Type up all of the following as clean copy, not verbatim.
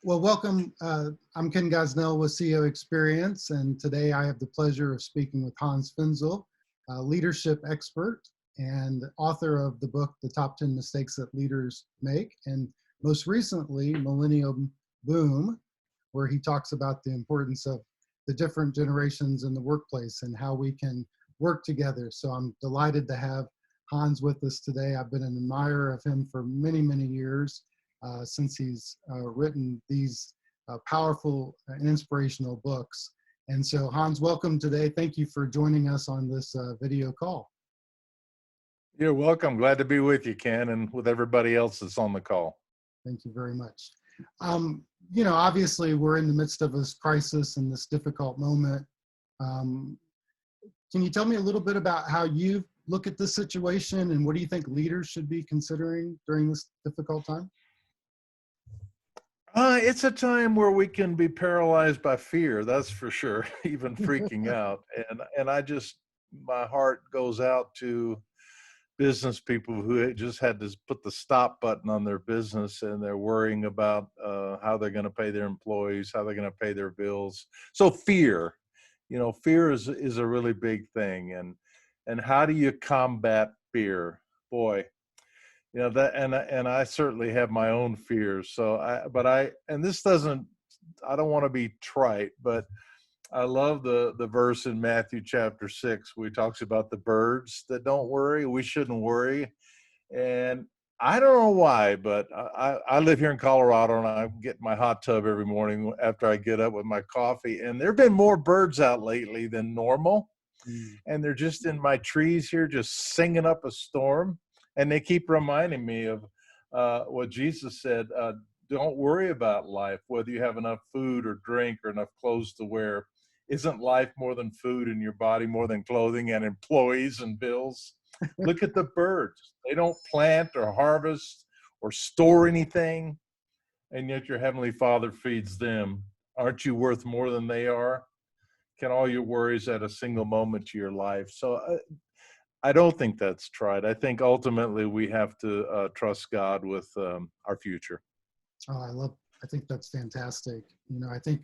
Well, welcome. I'm Ken Gosnell with CEO Experience, and today I have the pleasure of speaking with Hans Finzel, a leadership expert and author of the book, The Top 10 Mistakes That Leaders Make, and most recently, Millennial Boom, where he talks about the importance of the different generations in the workplace and how we can work together. So I'm delighted to have Hans with us today. I've been an admirer of him for many, many years. Since he's written these powerful and inspirational books. And so Hans, welcome today. Thank you for joining us on this video call. You're welcome. Glad to be with you, Ken, and with everybody else that's on the call. Thank you very much. You know, obviously we're in the midst of this crisis and this difficult moment. Can you tell me a little bit about how you look at this situation and what do you think leaders should be considering during this difficult time? It's a time where we can be paralyzed by fear, that's for sure, even freaking out. And my heart goes out to business people who just had to put the stop button on their business, and they're worrying about how they're going to pay their employees, how they're going to pay their bills. So fear, fear is a really big thing. And how do you combat fear? Boy. And I certainly have my own fears. So I don't want to be trite, but I love the verse in Matthew chapter 6 where he talks about the birds that don't worry. We shouldn't worry. And I don't know why, but I live here in Colorado, and I get my hot tub every morning after I get up with my coffee. And there have been more birds out lately than normal. And they're just in my trees here, just singing up a storm. And they keep reminding me of what Jesus said, don't worry about life, whether you have enough food or drink or enough clothes to wear. Isn't life more than food, and your body more than clothing and employees and bills? Look at the birds. They don't plant or harvest or store anything, and yet your Heavenly Father feeds them. Aren't you worth more than they are? Can all your worries add a single moment to your life? So I don't think that's tried. I think ultimately we have to trust God with our future. Oh, I think that's fantastic. You know, I think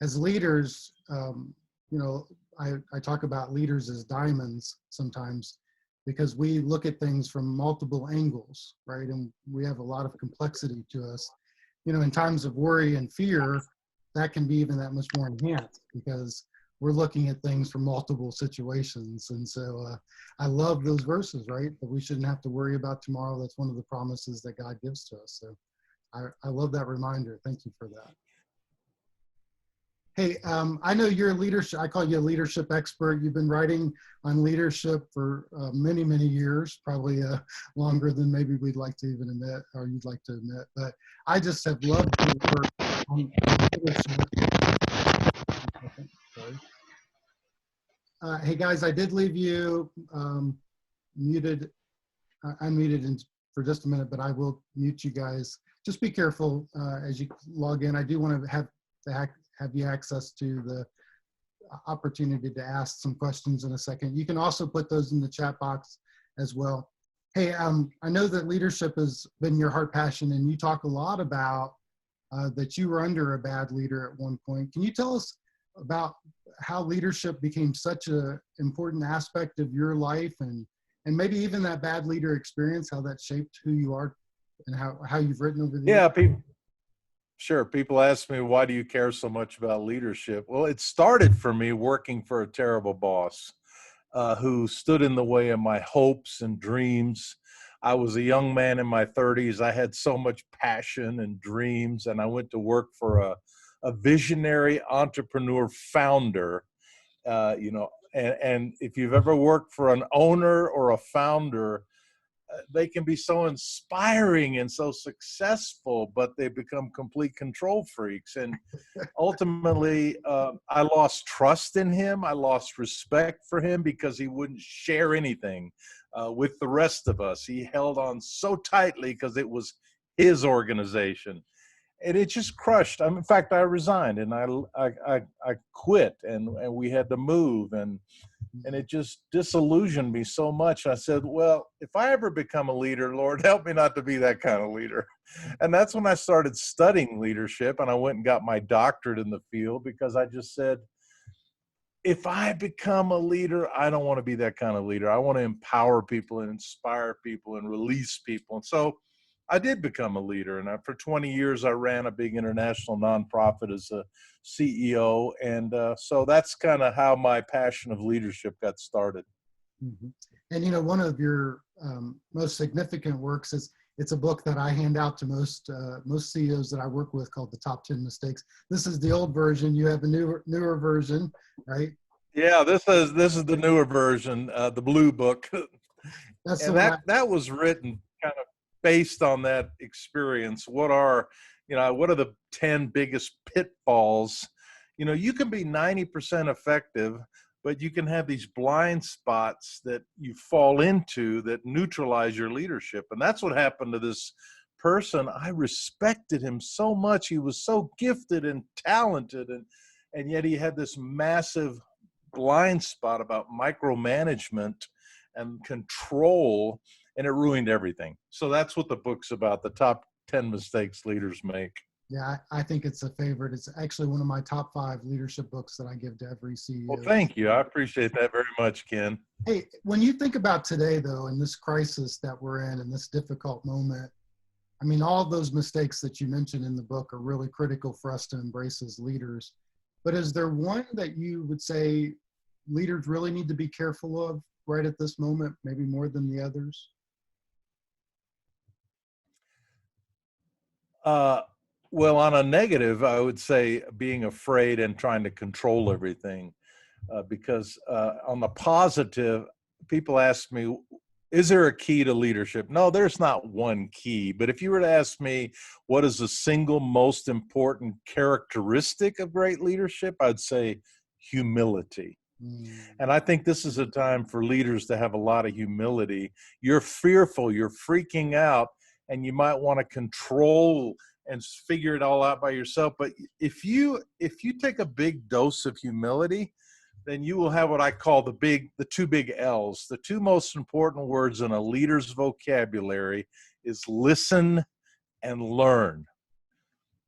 as leaders, I talk about leaders as diamonds sometimes because we look at things from multiple angles, right? And we have a lot of complexity to us. You know, in times of worry and fear, that can be even that much more enhanced because we're looking at things from multiple situations. And so I love those verses, right? That we shouldn't have to worry about tomorrow. That's one of the promises that God gives to us. So I love that reminder. Thank you for that. Hey, I know you're a leadership, I call you a leadership expert. You've been writing on leadership for many, many years, probably longer than maybe we'd like to even admit, or you'd like to admit, but I just have loved your work on leadership. Sorry. Hey guys, I did leave you unmuted for just a minute, but I will mute you guys. Just be careful as you log in. I do want to have you access to the opportunity to ask some questions in a second. You can also put those in the chat box as well. Hey, I know that leadership has been your heart passion, and you talk a lot about that you were under a bad leader at one point. Can you tell us about how leadership became such an important aspect of your life, and maybe even that bad leader experience, how that shaped who you are and how you've written over the years? Yeah, sure. People ask me, why do you care so much about leadership? Well, it started for me working for a terrible boss who stood in the way of my hopes and dreams. I was a young man in my 30s. I had so much passion and dreams, and I went to work for a visionary entrepreneur founder, and if you've ever worked for an owner or a founder, they can be so inspiring and so successful, but they become complete control freaks. And ultimately, I lost trust in him. I lost respect for him because he wouldn't share anything with the rest of us. He held on so tightly because it was his organization. And it just crushed. In fact, I resigned and I quit, and we had to move. And And it just disillusioned me so much. I said, well, if I ever become a leader, Lord, help me not to be that kind of leader. And that's when I started studying leadership, and I went and got my doctorate in the field, because I just said, if I become a leader, I don't want to be that kind of leader. I want to empower people and inspire people and release people. And so I did become a leader. And for 20 years, I ran a big international nonprofit as a CEO. And so that's kind of how my passion of leadership got started. Mhm. And, you know, one of your most significant works is, it's a book that I hand out to most CEOs that I work with, called The Top 10 Mistakes. This is the old version. You have a newer version, right? Yeah, this is the newer version, the blue book. That's the And one. that was written kind of based on that experience. What are the 10 biggest pitfalls? You know, you can be 90% effective, but you can have these blind spots that you fall into that neutralize your leadership. And that's what happened to this person. I respected him so much. He was so gifted and talented, and yet he had this massive blind spot about micromanagement and control, and it ruined everything. So that's what the book's about, the top 10 mistakes leaders make. Yeah, I think it's a favorite. It's actually one of my top 5 leadership books that I give to every CEO. Well, thank you. I appreciate that very much, Ken. Hey, when you think about today, though, in this crisis that we're in this difficult moment, I mean, all of those mistakes that you mentioned in the book are really critical for us to embrace as leaders. But is there one that you would say leaders really need to be careful of right at this moment, maybe more than the others? Well, on a negative, I would say being afraid and trying to control everything. Because on the positive, people ask me, is there a key to leadership? No, there's not one key. But if you were to ask me, what is the single most important characteristic of great leadership? I'd say humility. And I think this is a time for leaders to have a lot of humility. You're fearful, you're freaking out, and you might want to control and figure it all out by yourself. But if you take a big dose of humility, then you will have what I call the 2 big L's. The 2 most important words in a leader's vocabulary is listen and learn.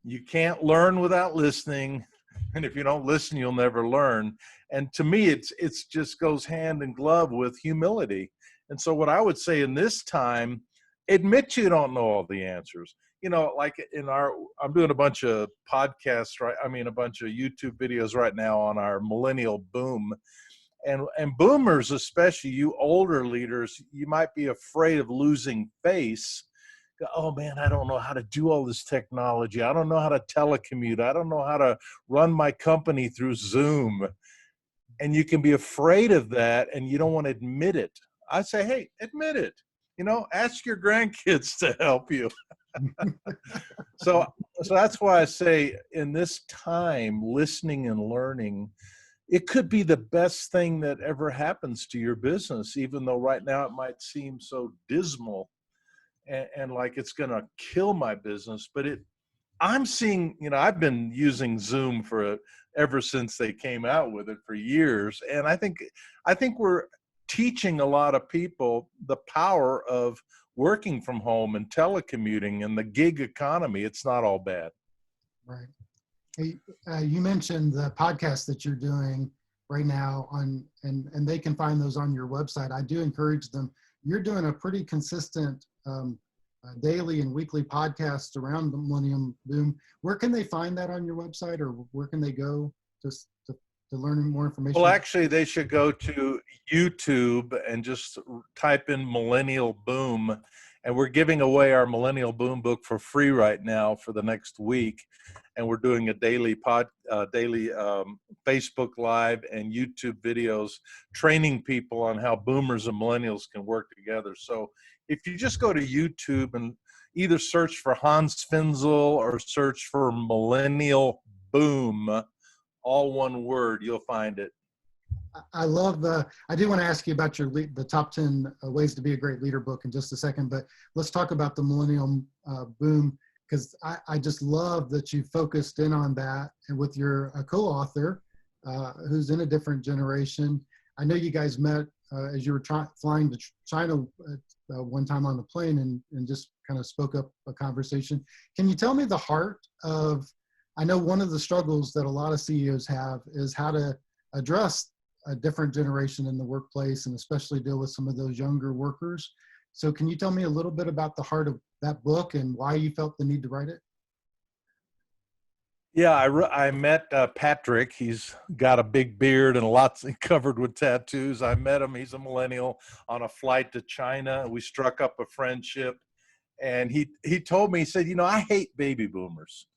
You can't learn without listening. And if you don't listen, you'll never learn. And to me, it's just goes hand in glove with humility. And so what I would say in this time, admit you don't know all the answers. You know, like I'm doing a bunch of podcasts, right? I mean, a bunch of YouTube videos right now on our millennial boom. And boomers, especially you older leaders, you might be afraid of losing face. Oh man, I don't know how to do all this technology. I don't know how to telecommute. I don't know how to run my company through Zoom. And you can be afraid of that, and you don't want to admit it. I say, hey, admit it. You know, ask your grandkids to help you. So that's why I say in this time, listening and learning, it could be the best thing that ever happens to your business, even though right now it might seem so dismal and like it's going to kill my business. But I'm seeing, you know, I've been using Zoom ever since they came out with it for years. And I think we're teaching a lot of people the power of working from home and telecommuting and the gig economy. It's not all bad. Right. Hey, you mentioned the podcast that you're doing right now and they can find those on your website. I do encourage them. You're doing a pretty consistent daily and weekly podcasts around the Millennium Boom. Where can they find that on your website, or where can they go just to learn more information? Well, actually, they should go to YouTube and just type in Millennial Boom. And we're giving away our Millennial Boom book for free right now for the next week. And we're doing a daily Facebook Live and YouTube videos training people on how boomers and millennials can work together. So if you just go to YouTube and either search for Hans Finzel or search for Millennial Boom, all one word, you'll find it. I love I do want to ask you about the top 10 ways to be a great leader book in just a second, but let's talk about the Millennium Boom, because I just love that you focused in on that, and with your co-author who's in a different generation. I know you guys met as you were flying to China one time on the plane and just kind of spoke up a conversation. Can you tell me the heart of, I know one of the struggles that a lot of CEOs have is how to address a different generation in the workplace and especially deal with some of those younger workers. So can you tell me a little bit about the heart of that book and why you felt the need to write it? Yeah, I met Patrick. He's got a big beard and lots covered with tattoos. I met him. He's a millennial on a flight to China. We struck up a friendship, and he told me, he said, I hate baby boomers.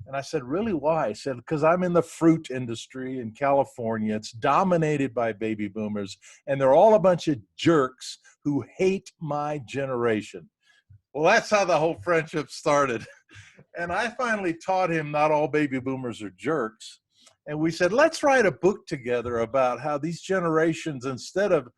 And I said, really, why? He said, because I'm in the fruit industry in California. It's dominated by baby boomers, and they're all a bunch of jerks who hate my generation. Well, that's how the whole friendship started. And I finally taught him not all baby boomers are jerks. And we said, let's write a book together about how these generations, instead of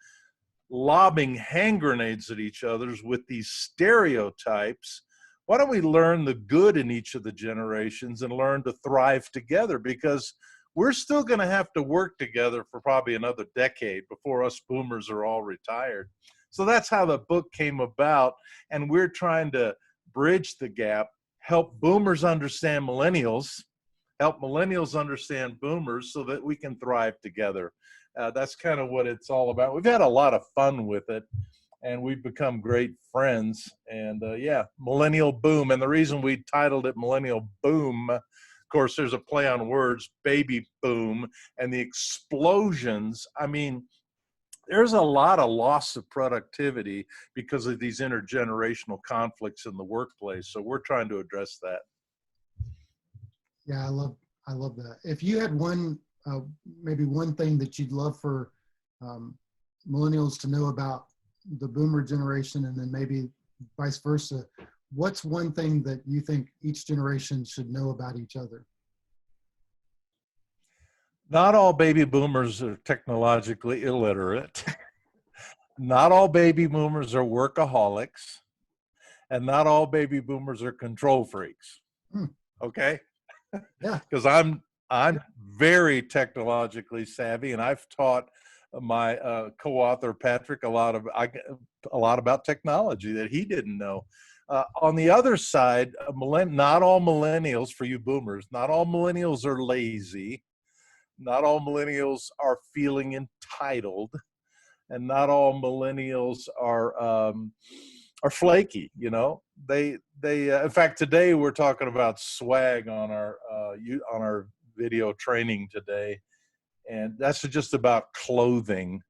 lobbing hand grenades at each other's with these stereotypes, why don't we learn the good in each of the generations and learn to thrive together? Because we're still going to have to work together for probably another decade before us boomers are all retired. So that's how the book came about. And we're trying to bridge the gap, help boomers understand millennials, help millennials understand boomers so that we can thrive together. That's kind of what it's all about. We've had a lot of fun with it, and we've become great friends. And yeah, Millennial Boom. And the reason we titled it Millennial Boom, of course, there's a play on words, baby boom, and the explosions. I mean, there's a lot of loss of productivity because of these intergenerational conflicts in the workplace. So we're trying to address that. Yeah, I love that. If you had one, maybe one thing that you'd love for millennials to know about the boomer generation, and then maybe vice versa, what's one thing that you think each generation should know about each other? Not all baby boomers are technologically illiterate. Not all baby boomers are workaholics. And not all baby boomers are control freaks. Okay? Yeah. Because I'm very technologically savvy, and I've taught my co-author Patrick a lot about technology that he didn't know. On the other side, not all millennials, for you boomers, not all millennials are lazy. Not all millennials are feeling entitled, and not all millennials are flaky. They in fact, today we're talking about swag on our video training today, and that's just about clothing.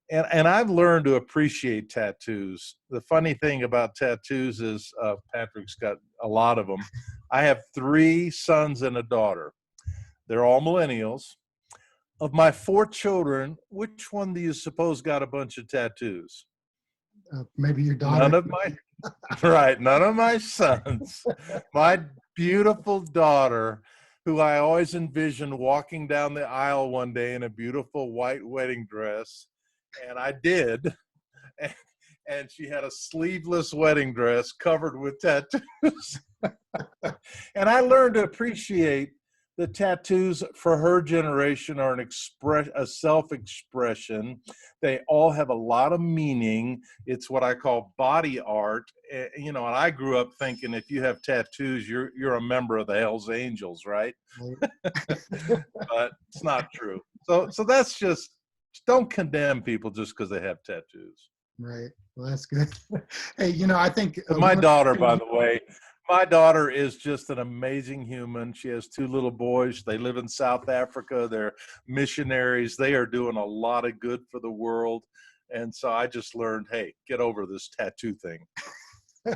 And I've learned to appreciate tattoos. The funny thing about tattoos is Patrick's got a lot of them. I have 3 sons and a daughter. They're all millennials. Of my 4 children, which one do you suppose got a bunch of tattoos? Maybe your daughter. None of my, right, none of my sons. My beautiful daughter, who I always envisioned walking down the aisle one day in a beautiful white wedding dress, and I did. And she had a sleeveless wedding dress covered with tattoos. And I learned to appreciate the tattoos for her generation are a self-expression. They all have a lot of meaning. It's what I call body art. And I grew up thinking if you have tattoos, you're a member of the Hells Angels, right? But it's not true. So that's just, don't condemn people just because they have tattoos. Right. Well, that's good. Hey, I think my daughter, by the way, my daughter is just an amazing human. She has 2 little boys. They live in South Africa. They're missionaries. They are doing a lot of good for the world. And so I just learned, hey, get over this tattoo thing. Hey,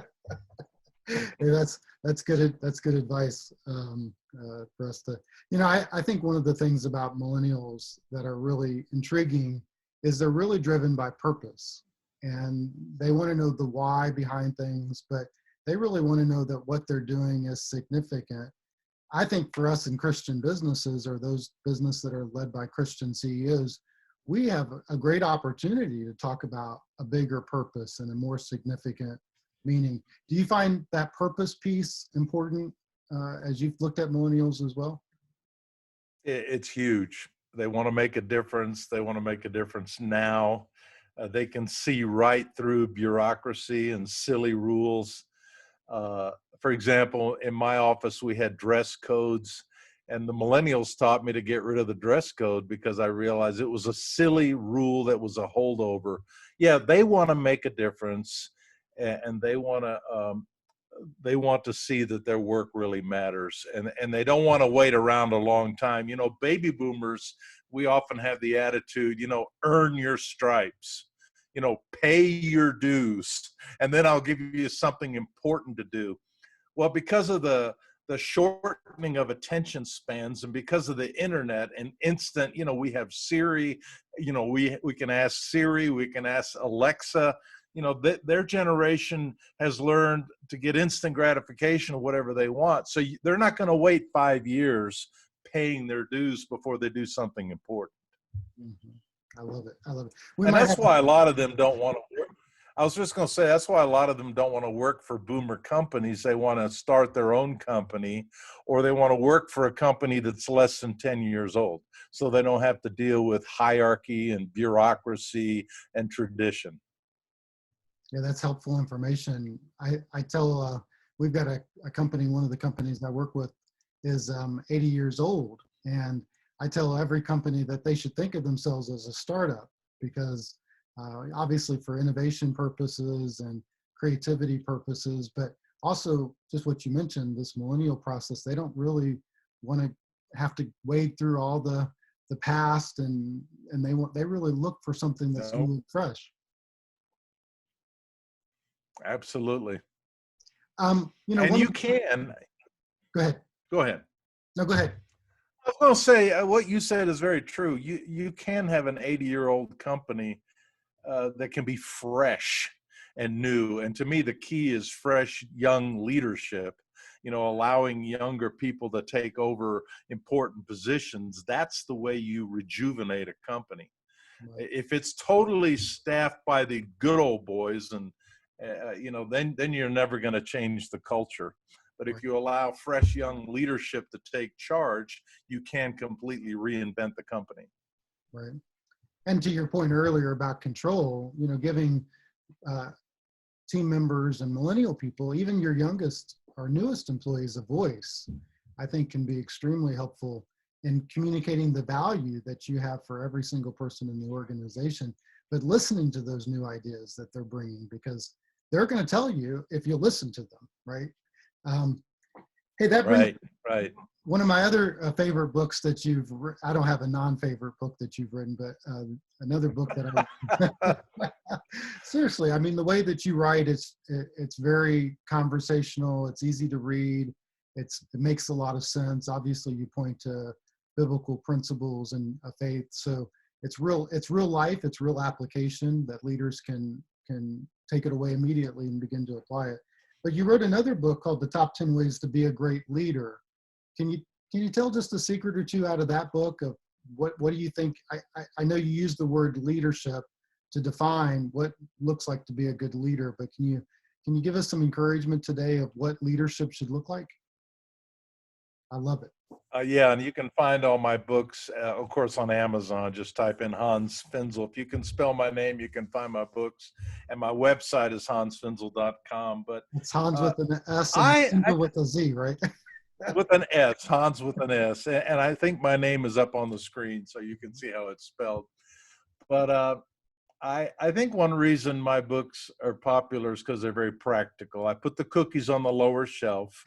that's good. That's good advice for us to. I think one of the things about millennials that are really intriguing is they're really driven by purpose, and they want to know the why behind things, but they really want to know that what they're doing is significant. I think for us in Christian businesses, or those businesses that are led by Christian CEOs, we have a great opportunity to talk about a bigger purpose and a more significant meaning. Do you find that purpose piece important as you've looked at millennials as well? It's huge. They want to make a difference. They want to make a difference now. They can see right through bureaucracy and silly rules. For example, in my office, we had dress codes, and the millennials taught me to get rid of the dress code because I realized it was a silly rule that was a holdover. Yeah, they want to make a difference, and they want to see that their work really matters, and they don't want to wait around a long time. You know, baby boomers, we often have the attitude, you know, earn your stripes, you know, pay your dues, and then I'll give you something important to do. Well, because of the shortening of attention spans, and because of the internet and instant, you know, we have Siri, you know, we can ask Siri, we can ask Alexa, you know, their generation has learned to get instant gratification of whatever they want. So they're not going to wait 5 years paying their dues before they do something important. I love it. I love it. We And might that's have why a lot of them don't want to work. I was just going to say, that's why a lot of them don't want to work for boomer companies. They want to start their own company, or they want to work for a company that's less than 10 years old, so they don't have to deal with hierarchy and bureaucracy and tradition. Yeah, that's helpful information. I tell, we've got a company, one of the companies I work with is 80 years old. And I tell every company that they should think of themselves as a startup, because obviously for innovation purposes and creativity purposes, but also just what you mentioned, this millennial process, they don't really want to have to wade through all the past, and they really look for something that's new and fresh. Absolutely. You know, And you can. Go ahead. Go ahead. No, go ahead. I was going to say, what you said is very true. You can have an 80-year-old company that can be fresh and new. And to me, the key is fresh, young leadership, you know, allowing younger people to take over important positions. That's the way you rejuvenate a company. Right. If it's totally staffed by the good old boys, and you know, then you're never going to change the culture. But if Right. you allow fresh young leadership to take charge, you can completely reinvent the company. Right. And to your point earlier about control, you know, giving team members and millennial people, even your youngest or newest employees, a voice, I think can be extremely helpful in communicating the value that you have for every single person in the organization, but listening to those new ideas that they're bringing, because they're going to tell you if you listen to them, right? Hey, that brings Right. one of my other favorite books that I don't have a non-favorite book that you've written, but another book that seriously, I mean, the way that you write, it's very conversational. It's easy to read. It makes a lot of sense. Obviously, you point to biblical principles and a faith. So it's real life. It's real application that leaders can take it away immediately and begin to apply it. But you wrote another book called The Top 10 Ways to Be a Great Leader. Can you tell just a secret or two out of that book of what do you think? I know you use the word leadership to define what looks like to be a good leader, but can you give us some encouragement today of what leadership should look like? I love it. Yeah, and you can find all my books, of course, on Amazon. Just type in Hans Finzel. If you can spell my name, you can find my books. And my website is hansfinzel.com. But It's Hans with an S and I Finzel with a Z, right? with an S, Hans with an S. And I think my name is up on the screen so you can see how it's spelled. But I think one reason my books are popular is because they're very practical. I put the cookies on the lower shelf.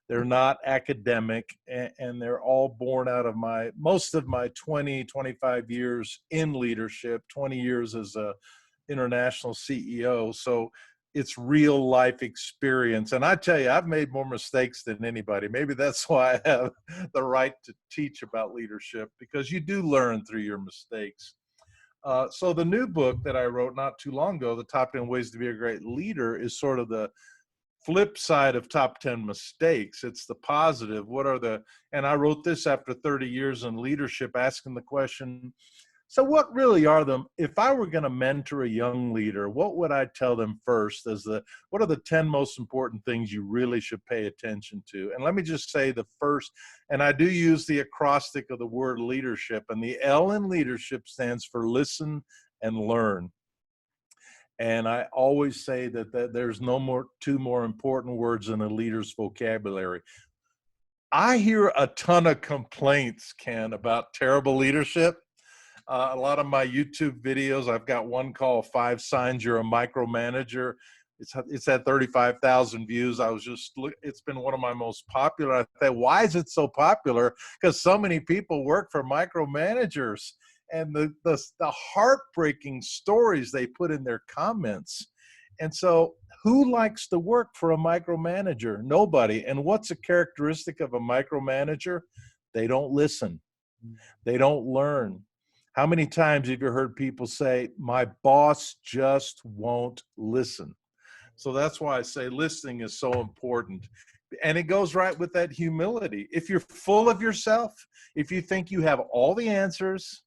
They're not academic, and they're all born out of most of my 25 years in leadership, 20 years as a international CEO. So it's real life experience. And I tell you, I've made more mistakes than anybody. Maybe that's why I have the right to teach about leadership, because you do learn through your mistakes. So the new book that I wrote not too long ago, The Top 10 Ways to Be a Great Leader, is sort of the flip side of top 10 mistakes. It's the positive. And I wrote this after 30 years in leadership, asking the question, So what really are them? If I were going to mentor a young leader, what would I tell them first what are the 10 most important things you really should pay attention to? And let me just say the first, and I do use the acrostic of the word leadership, and the L in leadership stands for listen and learn. And I always say that there's two more important words in a leader's vocabulary. I hear a ton of complaints, Ken, about terrible leadership. A lot of my YouTube videos, I've got one called 5 Signs You're a Micromanager. It's had 35,000 views. It's been one of my most popular. I thought, why is it so popular? Because so many people work for micromanagers, and the heartbreaking stories they put in their comments. And so who likes to work for a micromanager? Nobody. And what's a characteristic of a micromanager? They don't listen. They don't learn. How many times have you heard people say, my boss just won't listen? So that's why I say listening is so important. And it goes right with that humility. If you're full of yourself, if you think you have all the answers,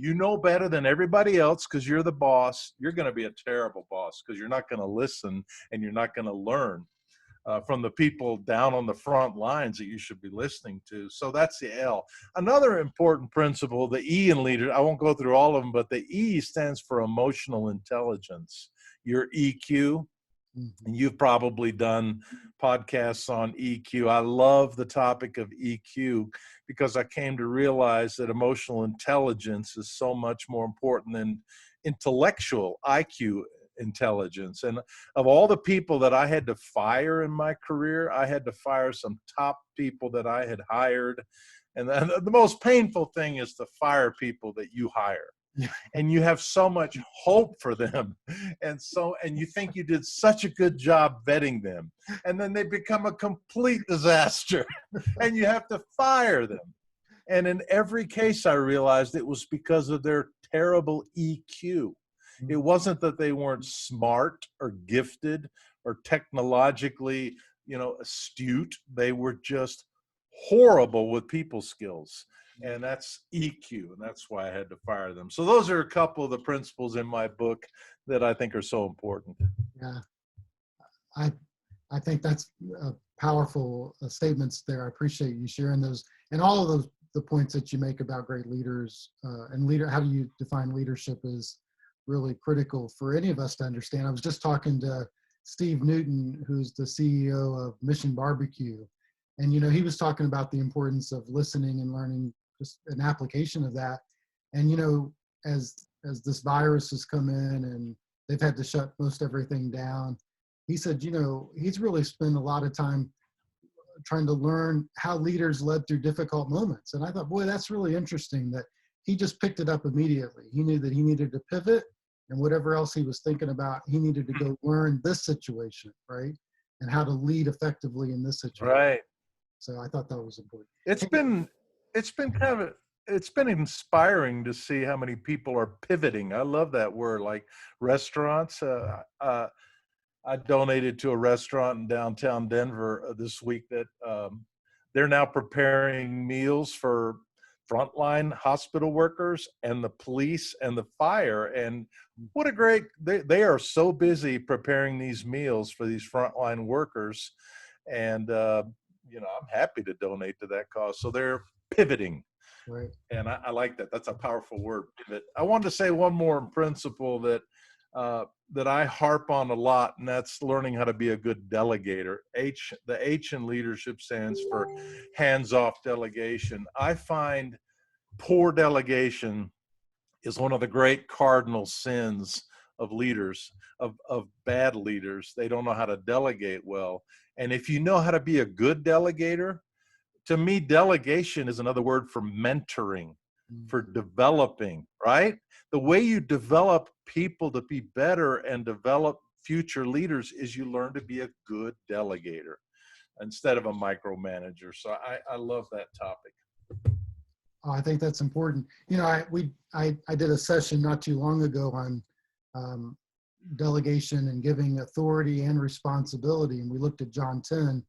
you know better than everybody else because you're the boss, you're going to be a terrible boss because you're not going to listen and you're not going to learn from the people down on the front lines that you should be listening to. So that's the L. Another important principle, the E in leader, I won't go through all of them, but the E stands for emotional intelligence. Your EQ, and you've probably done podcasts on EQ. I love the topic of EQ because I came to realize that emotional intelligence is so much more important than intellectual IQ intelligence. And of all the people that I had to fire in my career, I had to fire some top people that I had hired. And the most painful thing is to fire people that you hire. And you have so much hope for them, and you think you did such a good job vetting them, and then they become a complete disaster and you have to fire them. And in every case I realized it was because of their terrible EQ. It wasn't that they weren't smart or gifted or technologically, astute. They were just horrible with people skills. And that's EQ, and that's why I had to fire them. So those are a couple of the principles in my book that I think are so important. Yeah, I think that's powerful statements there. I appreciate you sharing those, and all of the points that you make about great leaders and how do you define leadership is really critical for any of us to understand. I was just talking to Steve Newton, who's the CEO of Mission Barbecue, and he was talking about the importance of listening and learning, just an application of that. And as this virus has come in and they've had to shut most everything down, he said he's really spent a lot of time trying to learn how leaders led through difficult moments. And I thought, boy, that's really interesting that he just picked it up immediately. He knew that he needed to pivot, and whatever else he was thinking about, he needed to go learn this situation, right? And how to lead effectively in this situation. Right. So I thought that was important. It's been inspiring to see how many people are pivoting. I love that word, like restaurants. I donated to a restaurant in downtown Denver this week that they're now preparing meals for frontline hospital workers and the police and the fire. And what a great, they are so busy preparing these meals for these frontline workers. And, I'm happy to donate to that cause. So they're pivoting. Right. And I like that. That's a powerful word, pivot. I wanted to say one more principle that I harp on a lot, and that's learning how to be a good delegator. The H in leadership stands for hands-off delegation. I find poor delegation is one of the great cardinal sins of leaders, of bad leaders. They don't know how to delegate well. And if you know how to be a good delegator, to me, delegation is another word for mentoring, for developing, right? The way you develop people to be better and develop future leaders is you learn to be a good delegator instead of a micromanager. So I love that topic. Oh, I think that's important. I did a session not too long ago on delegation and giving authority and responsibility, and we looked at John 10,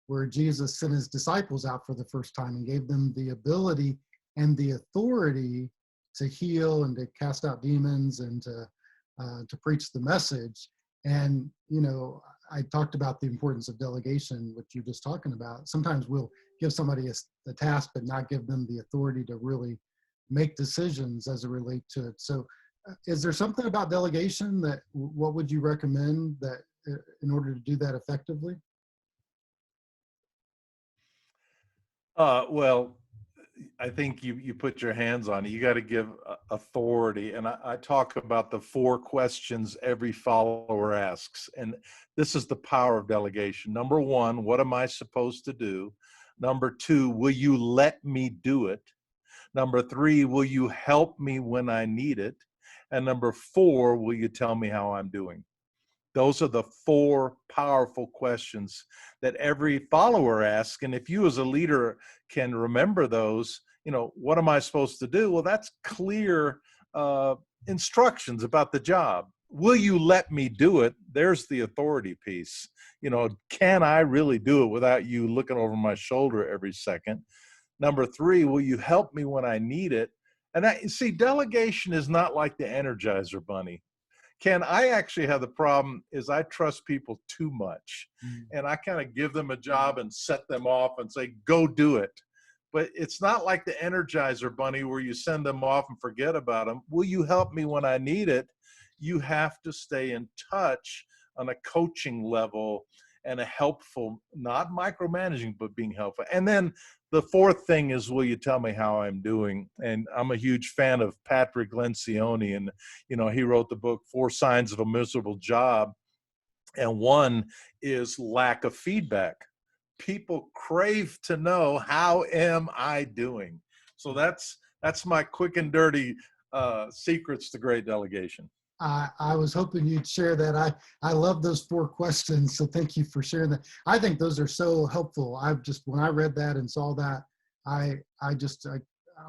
where Jesus sent his disciples out for the first time and gave them the ability and the authority to heal and to cast out demons and to preach the message. And, you know, I talked about the importance of delegation, which you're just talking about. Sometimes we'll give somebody a task, but not give them the authority to really make decisions as it relates to it. So is there something about delegation that, what would you recommend that in order to do that effectively? Well, I think you put your hands on it. You got to give authority. And I talk about the 4 questions every follower asks. And this is the power of delegation. Number 1, what am I supposed to do? Number 2, will you let me do it? Number 3, will you help me when I need it? And number 4, will you tell me how I'm doing? Those are the 4 powerful questions that every follower asks. And if you as a leader can remember those, you know, what am I supposed to do? Well, that's clear instructions about the job. Will you let me do it? There's the authority piece. You know, can I really do it without you looking over my shoulder every second? Number 3, will you help me when I need it? And see, delegation is not like the Energizer Bunny. Ken, I actually have the problem is I trust people too much. And I kind of give them a job and set them off and say, go do it. But it's not like the Energizer Bunny where you send them off and forget about them. Will you help me when I need it? You have to stay in touch on a coaching level and a helpful, not micromanaging, but being helpful. And then the 4th thing is, will you tell me how I'm doing? And I'm a huge fan of Patrick Lencioni. And, you know, he wrote the book, 4 Signs of a Miserable Job. And one is lack of feedback. People crave to know, how am I doing? So that's my quick and dirty secrets to great delegation. I was hoping you'd share that. I love those 4 questions. So thank you for sharing that. I think those are so helpful. When I read that and saw that, it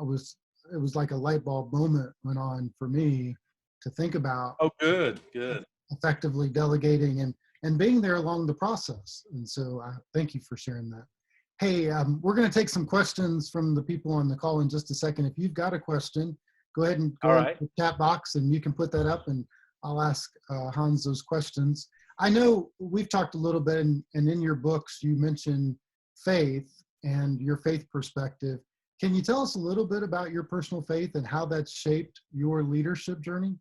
was like a light bulb moment went on for me to think about. Oh, good. Effectively delegating and being there along the process. And so thank you for sharing that. Hey, we're going to take some questions from the people on the call in just a second. If you've got a question, go ahead and go into the chat box and you can put that up and I'll ask Hans those questions. I know we've talked a little bit and in your books, you mentioned faith and your faith perspective. Can you tell us a little bit about your personal faith and how that's shaped your leadership journey?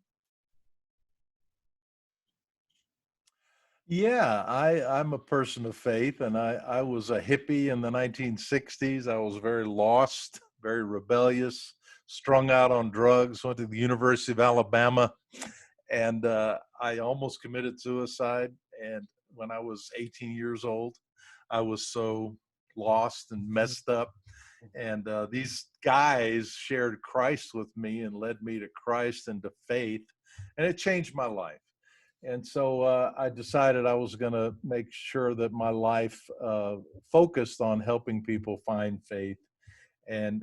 Yeah, I'm a person of faith, and I was a hippie in the 1960s. I was very lost, very rebellious, strung out on drugs, went to the University of Alabama, and I almost committed suicide. And when I was 18 years old, I was so lost and messed up. And these guys shared Christ with me and led me to Christ and to faith, and it changed my life. And so I decided I was going to make sure that my life focused on helping people find faith. And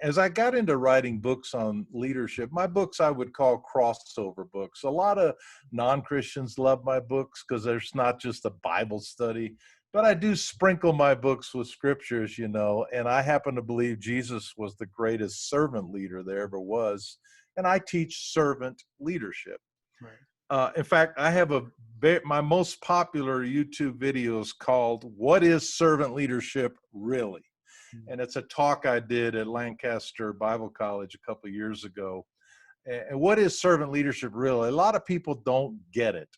as I got into writing books on leadership, my books I would call crossover books. A lot of non-Christians love my books because there's not just a Bible study, but I do sprinkle my books with scriptures, you know, and I happen to believe Jesus was the greatest servant leader there ever was. And I teach servant leadership. Right. In fact, I have my most popular YouTube video is called "What is Servant Leadership Really?" And it's a talk I did at Lancaster Bible College a couple of years ago. And what is servant leadership really? A lot of people don't get it.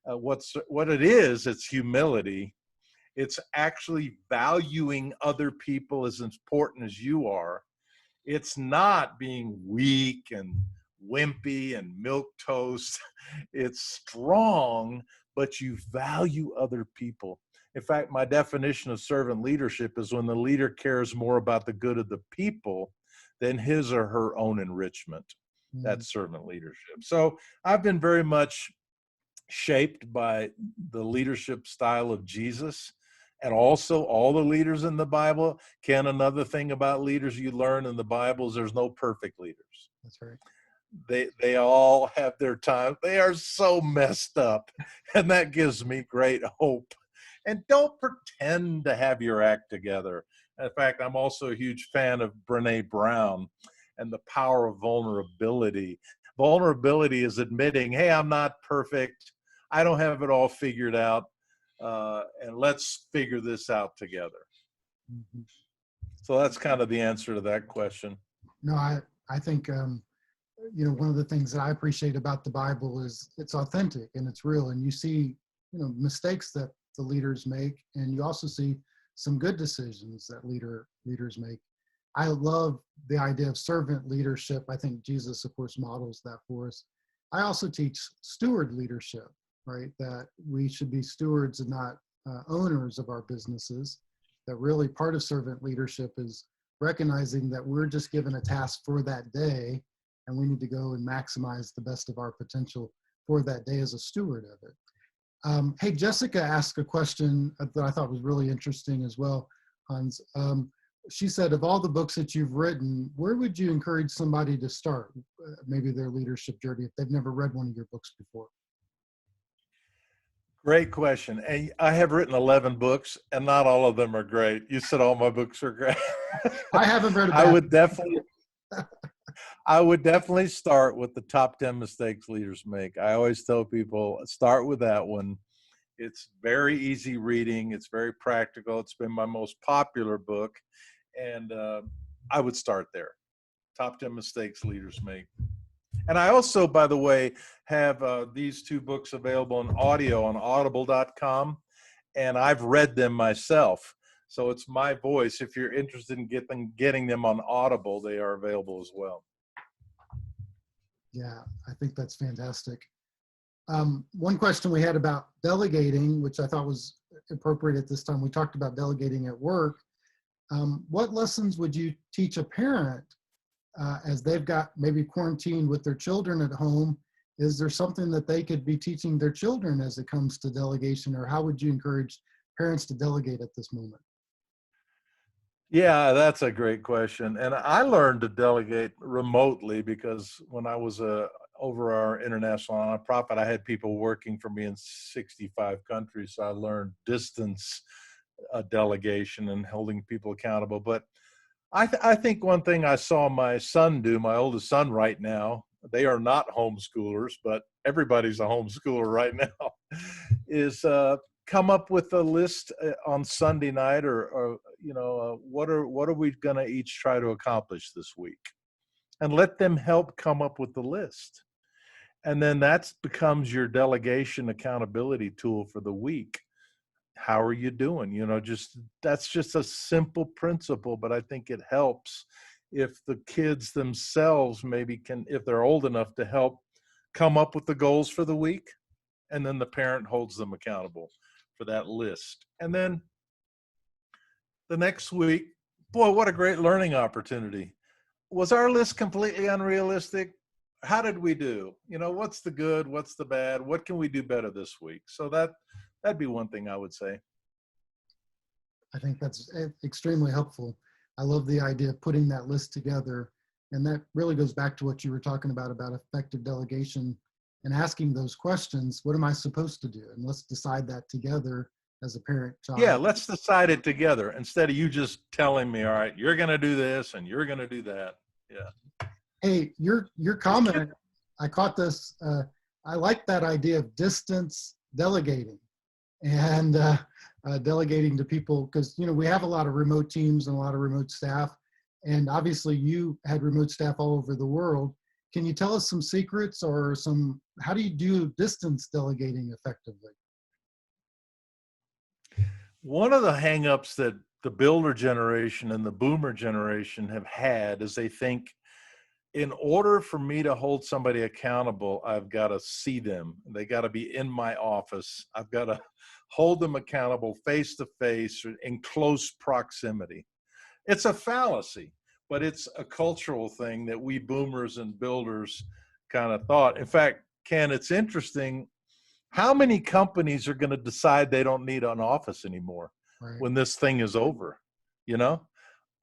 What it is, it's humility. It's actually valuing other people as important as you are. It's not being weak and wimpy and milquetoast. It's strong, but you value other people. In fact, my definition of servant leadership is when the leader cares more about the good of the people than his or her own enrichment. That's servant leadership. So I've been very much shaped by the leadership style of Jesus and also all the leaders in the Bible. Ken, another thing about leaders you learn in the Bible is there's no perfect leaders. That's right. They all have their time. They are so messed up, and that gives me great hope. And don't pretend to have your act together. In fact, I'm also a huge fan of Brene Brown. and the power of vulnerability. Vulnerability is admitting, hey, I'm not perfect. I don't have it all figured out. And let's figure this out together. Mhm. So that's kind of the answer to that question. No, I think, one of the things that I appreciate about the Bible is it's authentic and it's real. And you see, mistakes that the leaders make, and you also see some good decisions that leaders make. I love the idea of servant leadership. I think Jesus, of course, models that for us. I also teach steward leadership, right? That we should be stewards and not owners of our businesses. That really part of servant leadership is recognizing that we're just given a task for that day, and we need to go and maximize the best of our potential for that day as a steward of it. Hey, Jessica asked a question that I thought was really interesting as well, Hans. She said, of all the books that you've written, where would you encourage somebody to start, maybe their leadership journey, if they've never read one of your books before? Great question. And I have written 11 books, and not all of them are great. You said all my books are great. I haven't read a I bad would definitely start with the top 10 mistakes leaders make. I always tell people, start with that one. It's very easy reading. It's very practical. It's been my most popular book. And I would start there. Top 10 mistakes leaders make. And I also, by the way, have these two books available in audio on audible.com. And I've read them myself. So it's my voice. If you're interested in getting them on Audible, they are available as well. Yeah, I think that's fantastic. One question we had about delegating, which I thought was appropriate at this time, we talked about delegating at work. What lessons would you teach a parent as they've got maybe quarantined with their children at home? Is there something that they could be teaching their children as it comes to delegation, or how would you encourage parents to delegate at this moment? Yeah, that's a great question. And I learned to delegate remotely because when I was over our international nonprofit, I had people working for me in 65 countries. So I learned distance delegation and holding people accountable. But I think one thing I saw my son do, my oldest son right now, they are not homeschoolers, but everybody's a homeschooler right now, is come up with a list on Sunday night or what are we going to each try to accomplish this week? And let them help come up with the list. And then that becomes your delegation accountability tool for the week. How are you doing? That's just a simple principle, but I think it helps if the kids themselves maybe can, if they're old enough to help come up with the goals for the week, and then the parent holds them accountable for that list. And then the next week, boy, what a great learning opportunity. Was our list completely unrealistic? How did we do? What's the good? What's the bad? What can we do better this week? So that'd be one thing I would say. I think that's extremely helpful. I love the idea of putting that list together. And that really goes back to what you were talking about effective delegation and asking those questions. What am I supposed to do? And let's decide that together as a parent child. Yeah, let's decide it together instead of you just telling me, all right, you're going to do this and you're going to do that. Yeah. Hey, your comment, I caught this. I like that idea of distance delegating and delegating to people, because we have a lot of remote teams and a lot of remote staff, and obviously you had remote staff all over the world. Can you tell us some secrets or how do you do distance delegating effectively? One of the hangups that the builder generation and the boomer generation have had is they think, in order for me to hold somebody accountable, I've got to see them. They got to be in my office. I've got to hold them accountable face to face or in close proximity. It's a fallacy, but it's a cultural thing that we boomers and builders kind of thought. In fact, Ken, it's interesting. How many companies are going to decide they don't need an office anymore when this thing is over?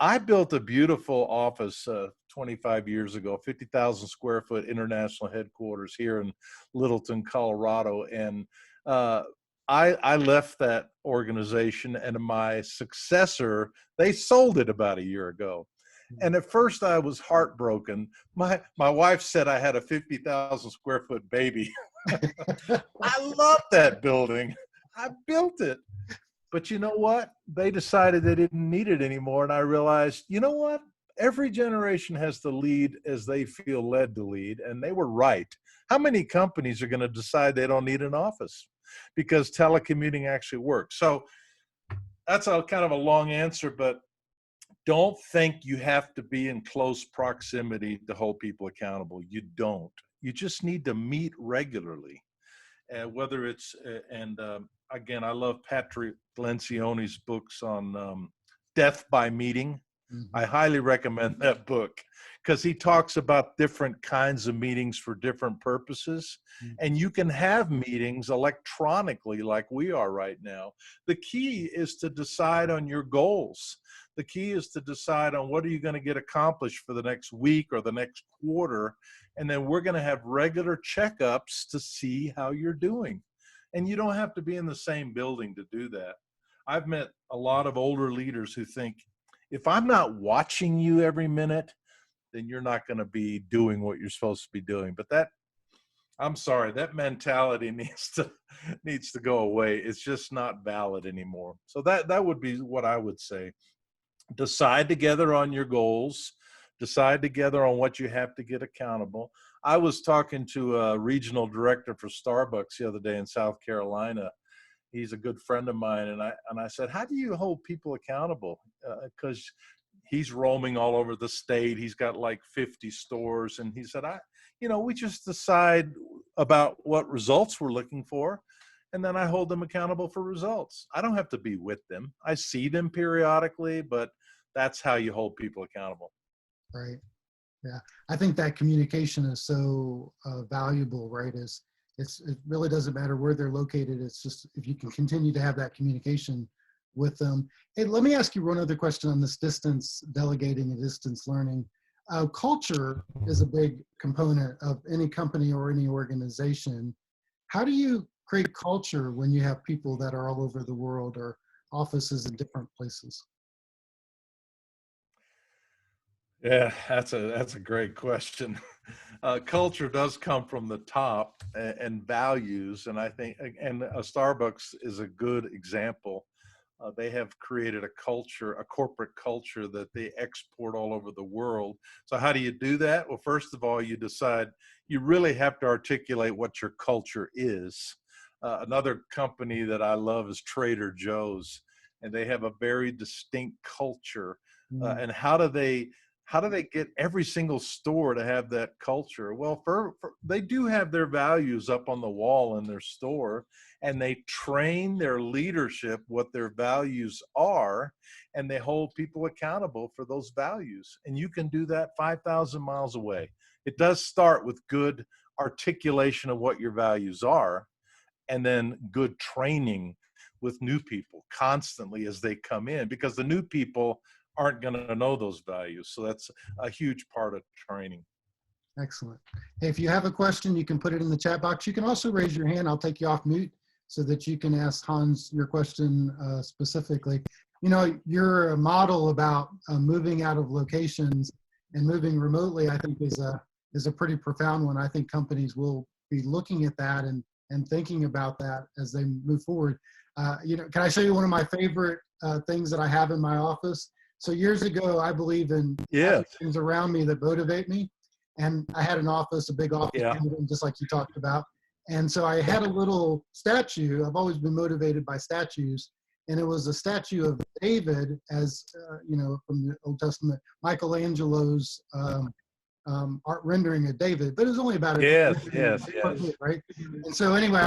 I built a beautiful office 25 years ago, 50,000 square foot international headquarters here in Littleton, Colorado. And I left that organization, and my successor, they sold it about a year ago. And at first I was heartbroken. My wife said I had a 50,000 square foot baby. I love that building. I built it. But you know what? They decided they didn't need it anymore. And I realized, you know what? Every generation has to lead as they feel led to lead. And they were right. How many companies are going to decide they don't need an office because telecommuting actually works? So that's a kind of a long answer, but don't think you have to be in close proximity to hold people accountable. You don't. You just need to meet regularly. Whether it's, again, I love Patrick Lencioni's books on death by meeting. I highly recommend that book because he talks about different kinds of meetings for different purposes. And you can have meetings electronically like we are right now. The key is to decide on your goals. The key is to decide on what are you going to get accomplished for the next week or the next quarter. And then we're going to have regular checkups to see how you're doing. And you don't have to be in the same building to do that. I've met a lot of older leaders who think, if I'm not watching you every minute, then you're not going to be doing what you're supposed to be doing. But that, I'm sorry, that mentality needs to go away. It's just not valid anymore. So that would be what I would say. Decide together on your goals. Decide together on what you have to get accountable. I was talking to a regional director for Starbucks the other day in South Carolina. He's a good friend of mine. And I said, how do you hold people accountable? Because he's roaming all over the state. He's got like 50 stores. And he said, we just decide about what results we're looking for. And then I hold them accountable for results. I don't have to be with them. I see them periodically, but that's how you hold people accountable. Right. Yeah. I think that communication is so valuable, right? It really doesn't matter where they're located. It's just if you can continue to have that communication with them. Hey, let me ask you one other question on this distance delegating and distance learning. Culture is a big component of any company or any organization. How do you create culture when you have people that are all over the world or offices in different places? Yeah, that's a great question. Culture does come from the top and values, and I think, and Starbucks is a good example. They have created a culture, a corporate culture that they export all over the world. So how do you do that? Well, first of all, you decide you really have to articulate what your culture is. Another company that I love is Trader Joe's, and they have a very distinct culture. And how do they get every single store to have that culture? Well, they do have their values up on the wall in their store, and they train their leadership what their values are, and they hold people accountable for those values. And you can do that 5,000 miles away. It does start with good articulation of what your values are, and then good training with new people constantly as they come in, because the new people aren't going to know those values. So that's a huge part of training. Excellent. Hey, if you have a question, you can put it in the chat box. You can also raise your hand. I'll take you off mute so that you can ask Hans your question specifically. You know, your model about moving out of locations and moving remotely, I think is a pretty profound one. I think companies will be looking at that and thinking about that as they move forward. Can I show you one of my favorite things that I have in my office? So years ago, I believe in things around me that motivate me. And I had an office, a big office, just like you talked about. And so I had a little statue. I've always been motivated by statues. And it was a statue of David, as from the Old Testament, Michelangelo's art rendering of David. But it was only about right? And so anyway,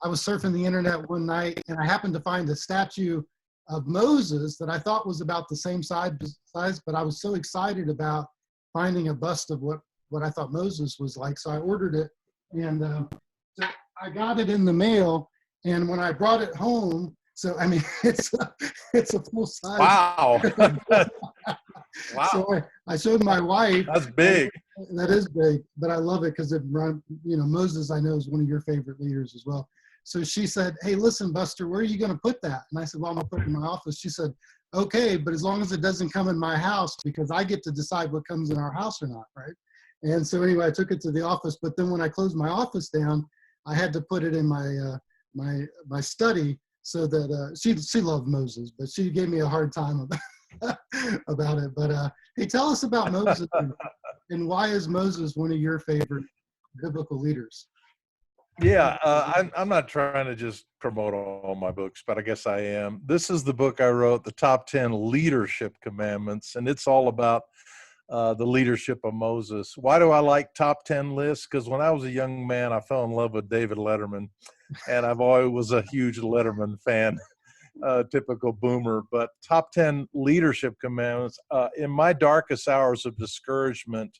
I was surfing the internet one night, and I happened to find a statue of Moses that I thought was about the same size, but I was so excited about finding a bust of what I thought Moses was like. So I ordered it, and so I got it in the mail. And when I brought it home, so I mean, it's a full size. Wow. Wow. So I showed my wife. That's big. That is big, but I love it because Moses, I know, is one of your favorite leaders as well. So she said, "Hey, listen, Buster, where are you going to put that?" And I said, "Well, I'm going to put it in my office." She said, okay, but as long as it doesn't come in my house, because I get to decide what comes in our house or not, right? And so anyway, I took it to the office, but then when I closed my office down, I had to put it in my study, so that she loved Moses, but she gave me a hard time about, about it. But hey, tell us about Moses, and why is Moses one of your favorite biblical leaders? Yeah, I'm not trying to just promote all my books, but I guess I am. This is the book I wrote, The Top 10 Leadership Commandments, and it's all about the leadership of Moses. Why do I like top 10 lists? Because when I was a young man, I fell in love with David Letterman, and I've always was a huge Letterman fan, typical boomer. But top 10 leadership commandments. In my darkest hours of discouragement,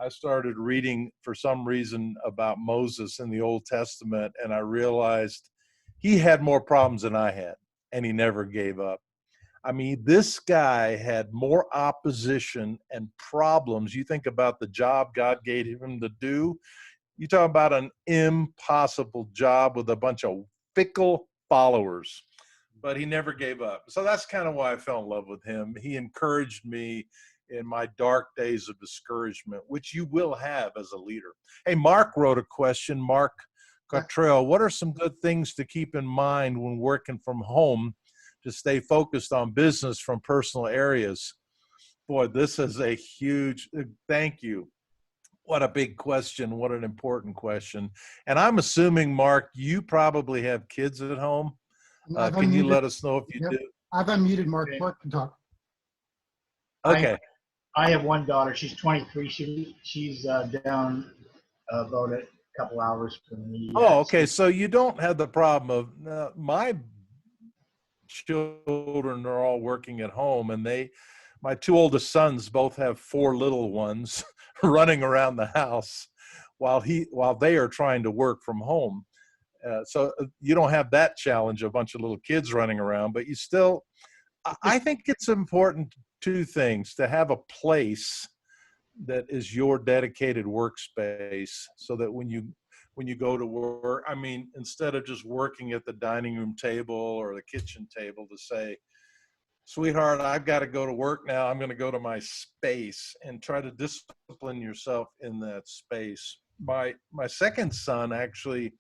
I started reading for some reason about Moses in the Old Testament, and I realized he had more problems than I had, and he never gave up. I mean, this guy had more opposition and problems. You think about the job God gave him to do. You talk about an impossible job with a bunch of fickle followers, but he never gave up. So that's kind of why I fell in love with him. He encouraged me in my dark days of discouragement, which you will have as a leader. Hey, Mark wrote a question. Mark Cottrell, what are some good things to keep in mind when working from home to stay focused on business from personal areas? Boy, this is a huge, thank you. What a big question. What an important question. And I'm assuming, Mark, you probably have kids at home. Can you let us know if you Yep. do? I've unmuted Mark. Mark can talk. Okay. I have one daughter. She's 23. She's down about a couple hours from me. Oh, okay. So you don't have the problem of my children are all working at home, and my two oldest sons both have four little ones running around the house while they are trying to work from home. So you don't have that challenge of a bunch of little kids running around, but you still, I think it's important, two things: to have a place that is your dedicated workspace, so that when you go to work, I mean, instead of just working at the dining room table or the kitchen table, to say, sweetheart, I've got to go to work now. I'm going to go to my space, and try to discipline yourself in that space. My second son actually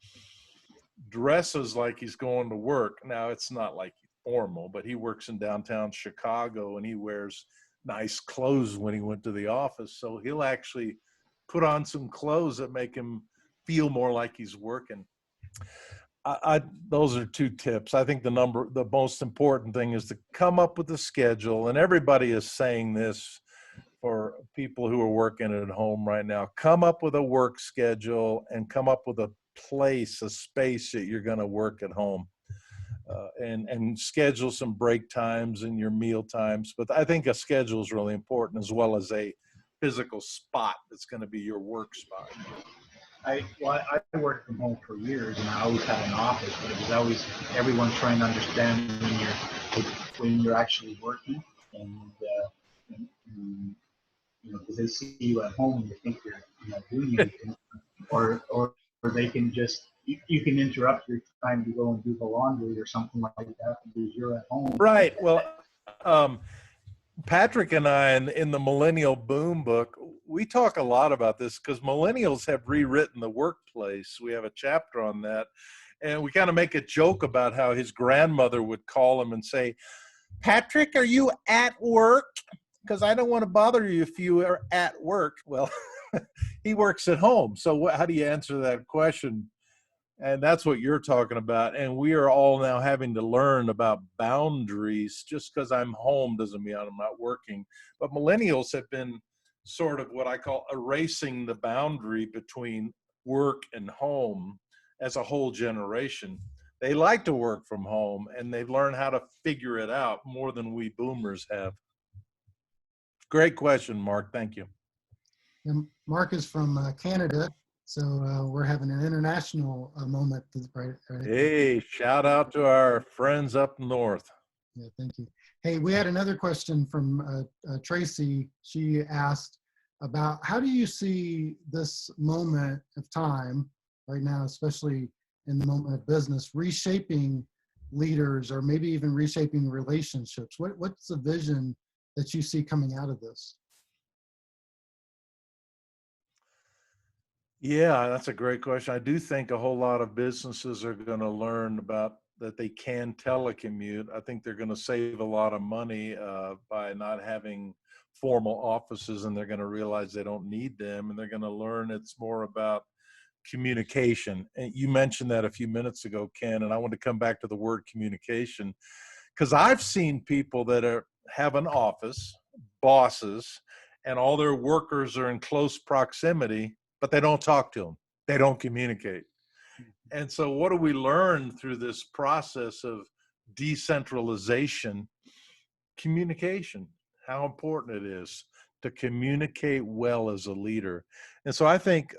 dresses like he's going to work. Now, it's not like formal, but he works in downtown Chicago, and he wears nice clothes when he went to the office. So he'll actually put on some clothes that make him feel more like he's working. Those are two tips. I think the most important thing is to come up with a schedule, and everybody is saying this for people who are working at home right now. Come up with a work schedule and come up with a space that you're going to work at home, and schedule some break times and your meal times. But I think a schedule is really important, as well as a physical spot that's going to be your work spot. I worked from home for years, and I always had an office, but it was always everyone trying to understand when you're actually working, and because they see you at home and they think you're not doing anything, or they can just you can interrupt your time to go and do the laundry or something like that because you're at home. Right. Well, Patrick and I, in the Millennial Boom book, we talk a lot about this because millennials have rewritten the workplace. We have a chapter on that, and we kind of make a joke about how his grandmother would call him and say, Patrick, are you at work? Because I don't want to bother you if you are at work. Well, he works at home. So how do you answer that question? And that's what you're talking about. And we are all now having to learn about boundaries. Just because I'm home doesn't mean I'm not working. But millennials have been sort of what I call erasing the boundary between work and home as a whole generation. They like to work from home, and they've learned how to figure it out more than we boomers have. Great question, Mark. Thank you. And Mark is from Canada, so we're having an international moment, right? Hey, shout out to our friends up north. Yeah, thank you. Hey, we had another question from Tracy. She asked about, how do you see this moment of time right now, especially in the moment of business, reshaping leaders, or maybe even reshaping relationships? What's the vision that you see coming out of this? Yeah, that's a great question. I do think a whole lot of businesses are going to learn about that they can telecommute. I think they're going to save a lot of money by not having formal offices, and they're going to realize they don't need them, and they're going to learn it's more about communication. And you mentioned that a few minutes ago, Ken, and I want to come back to the word communication, because I've seen people that have an office, bosses, and all their workers are in close proximity, but they don't talk to them. They don't communicate. And so what do we learn through this process of decentralization? Communication, how important it is to communicate well as a leader. And so I think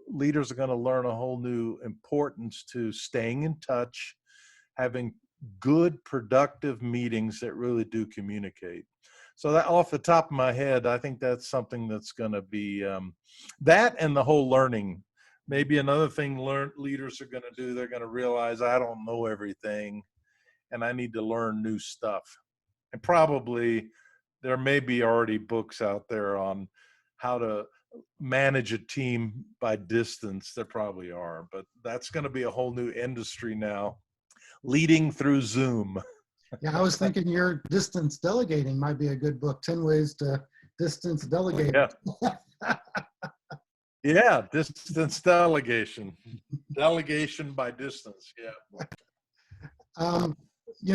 leaders are going to learn a whole new importance to staying in touch, having good, productive meetings that really do communicate. So that, off the top of my head, I think that's something that's going to be that, and the whole learning. Maybe another thing leaders are going to do, they're going to realize I don't know everything and I need to learn new stuff. And probably there may be already books out there on how to manage a team by distance. There probably are, but that's going to be a whole new industry now, leading through Zoom. Yeah, I was thinking your distance delegating might be a good book, 10 ways to distance delegate. Yeah. Yeah, distance delegation. Delegation by distance, yeah.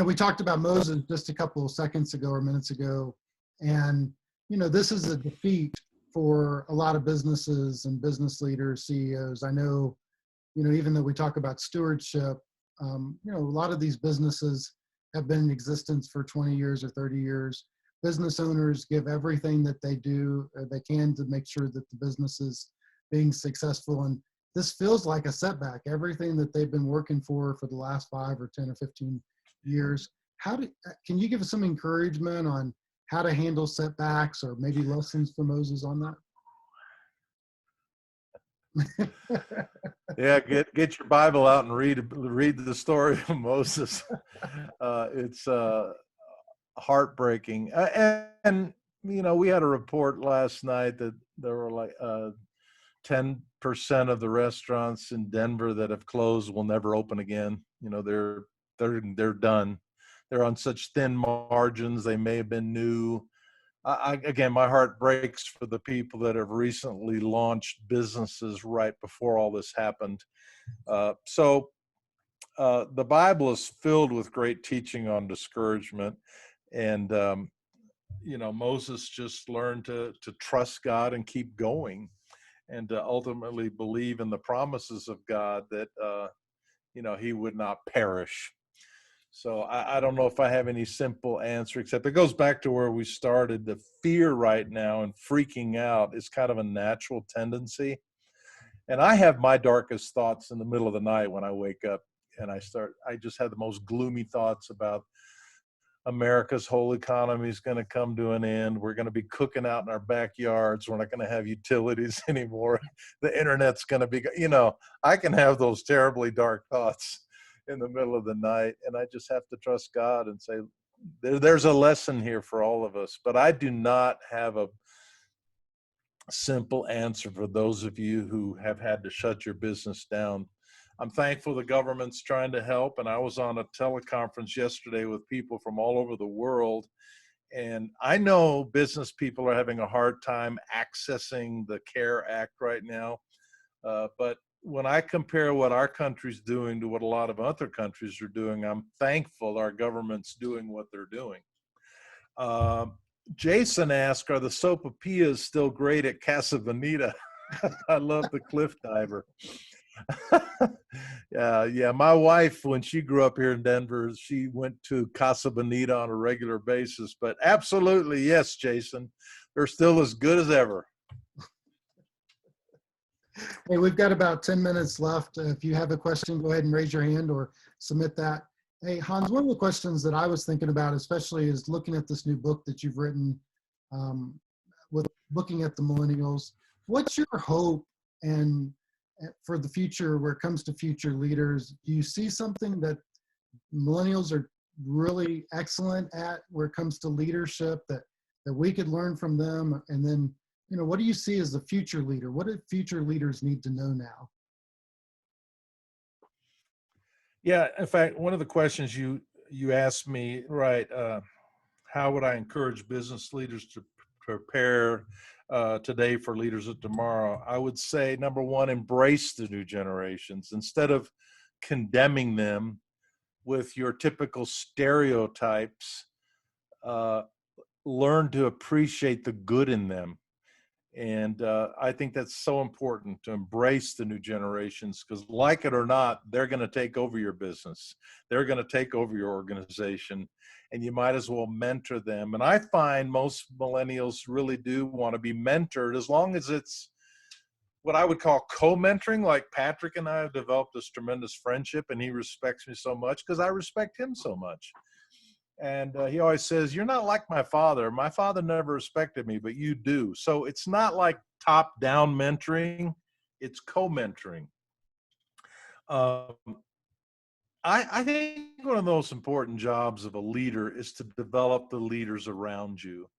We talked about Moses just a couple of seconds ago or minutes ago, and this is a defeat for a lot of businesses and business leaders, CEOs. I know, even though we talk about stewardship, a lot of these businesses have been in existence for 20 years or 30 years. Business owners give everything that they do, they can, to make sure that the business is being successful. And this feels like a setback. Everything that they've been working for the last 5 or 10 or 15 years. Can you give us some encouragement on how to handle setbacks, or maybe lessons from Moses on that? Yeah, get your Bible out and read the story of Moses. It's heartbreaking. And we had a report last night that there were like 10% of the restaurants in Denver that have closed will never open again. They're done. They're on such thin margins. They may have been new. Again, my heart breaks for the people that have recently launched businesses right before all this happened. So the Bible is filled with great teaching on discouragement. And, Moses just learned to trust God and keep going, and to ultimately believe in the promises of God that, he would not perish. So I don't know if I have any simple answer, except it goes back to where we started. The fear right now and freaking out is kind of a natural tendency. And I have my darkest thoughts in the middle of the night when I wake up, and I just have the most gloomy thoughts about America's whole economy is going to come to an end. We're going to be cooking out in our backyards. We're not going to have utilities anymore. The internet's going to be, I can have those terribly dark thoughts in the middle of the night, and I just have to trust God and say, there's a lesson here for all of us. But I do not have a simple answer for those of you who have had to shut your business down. I'm thankful the government's trying to help, and I was on a teleconference yesterday with people from all over the world, and I know business people are having a hard time accessing the CARE Act right now, but when I compare what our country's doing to what a lot of other countries are doing, I'm thankful our government's doing what they're doing. Jason asked, are the sopapillas still great at Casa Bonita? I love the cliff diver. Yeah. My wife, when she grew up here in Denver, she went to Casa Bonita on a regular basis. But absolutely, yes, Jason, they're still as good as ever. Hey, we've got about 10 minutes left. If you have a question, go ahead and raise your hand or submit that. Hey, Hans, one of the questions that I was thinking about, especially, is looking at this new book that you've written, with looking at the millennials. What's your hope and for the future, where it comes to future leaders? Do you see something that millennials are really excellent at where it comes to leadership that we could learn from them? And then, what do you see as the future leader? What do future leaders need to know now? Yeah, in fact, one of the questions you asked me, right, how would I encourage business leaders to prepare today for leaders of tomorrow? I would say, number one, embrace the new generations instead of condemning them with your typical stereotypes. Learn to appreciate the good in them. And I think that's so important to embrace the new generations, because like it or not, they're going to take over your business. They're going to take over your organization, and you might as well mentor them. And I find most millennials really do want to be mentored, as long as it's what I would call co-mentoring. Like Patrick and I have developed this tremendous friendship, and he respects me so much because I respect him so much. And he always says, "You're not like my father. My father never respected me, but you do." So it's not like top-down mentoring, it's co-mentoring. Um, I think one of the most important jobs of a leader is to develop the leaders around you.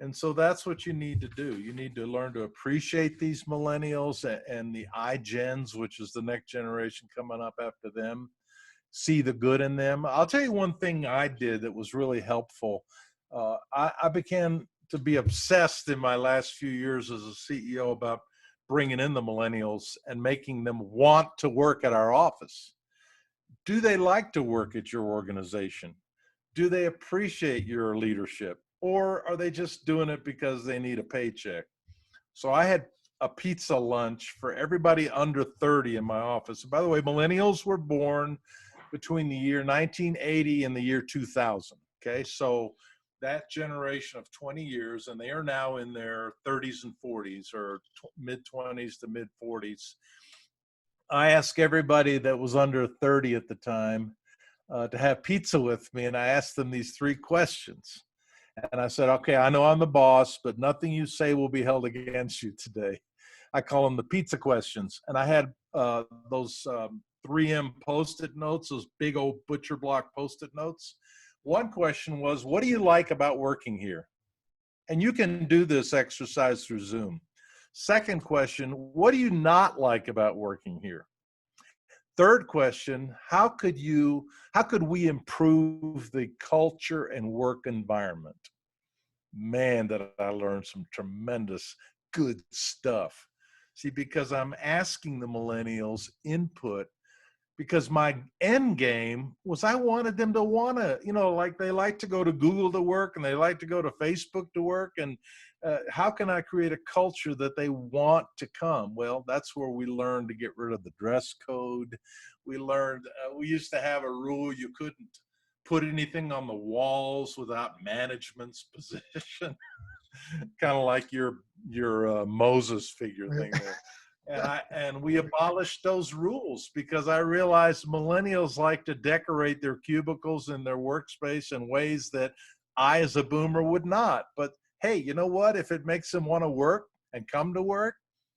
And so that's what you need to do. You need to learn to appreciate these millennials and the iGens, which is the next generation coming up after them. See the good in them. I'll tell you one thing I did that was really helpful. I began to be obsessed in my last few years as a CEO about bringing in the millennials and making them want to work at our office. Do they like to work at your organization? Do they appreciate your leadership? Or are they just doing it because they need a paycheck? So I had a pizza lunch for everybody under 30 in my office. By the way, millennials were born between the year 1980 and the year 2000. Okay, so that generation of 20 years, and they are now in their 30s and 40s, or mid 20s to mid 40s. I asked everybody that was under 30 at the time to have pizza with me, and I asked them these three questions. And I said, "Okay, I know I'm the boss, but nothing you say will be held against you today." I call them the pizza questions. And I had those 3M Post-it notes, those big old butcher block Post-it notes. One question was, "What do you like about working here?" And you can do this exercise through Zoom. Second question, "What do you not like about working here?" Third question, how could we improve the culture and work environment? Man, that I learned some tremendous good stuff. See, because I'm asking the millennials input, because my end game was I wanted them to want to, like they like to go to Google to work and they like to go to Facebook to work. And how can I create a culture that they want to come? Well, that's where we learned to get rid of the dress code. We learned, we used to have a rule: you couldn't put anything on the walls without management's position. Kind of like your Moses figure thing there. And we abolished those rules because I realized millennials like to decorate their cubicles and their workspace in ways that I, as a boomer, would not. But hey, you know what? If it makes them want to work and come to work,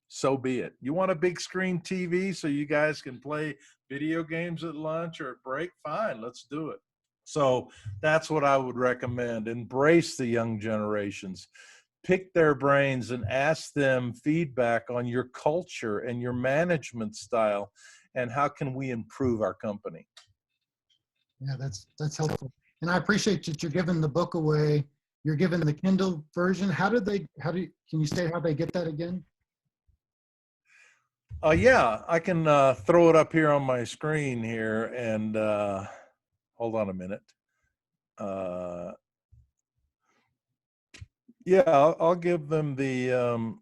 so be it. You want a big screen TV so you guys can play video games at lunch or at break? Fine, let's do it. So that's what I would recommend. Embrace the young generations. Pick their brains and ask them feedback on your culture and your management style, and how can we improve our company. Yeah, that's helpful. And I appreciate that you're giving the book away. You're giving the Kindle version. Can you say how they get that again? Yeah, I can throw it up here on my screen here, and hold on a minute. Yeah, I'll give them the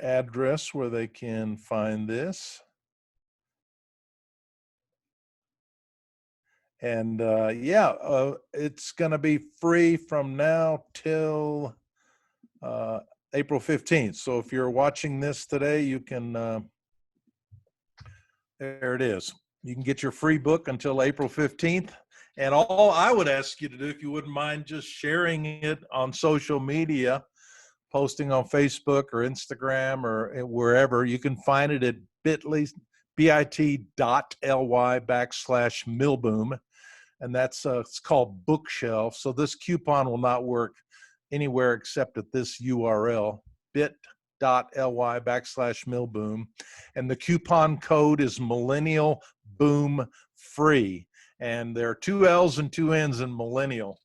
address where they can find this. And it's going to be free from now till April 15th. So if you're watching this today, you can, there it is. You can get your free book until April 15th. And all I would ask you to do, if you wouldn't mind just sharing it on social media, posting on Facebook or Instagram or wherever, you can find it at bit.ly/milboom. and that's it's called Bookshelf. So this coupon will not work anywhere except at this URL, bit.ly/millboom, and the coupon code is millennial boom free. And there are 2 L's and 2 N's in millennial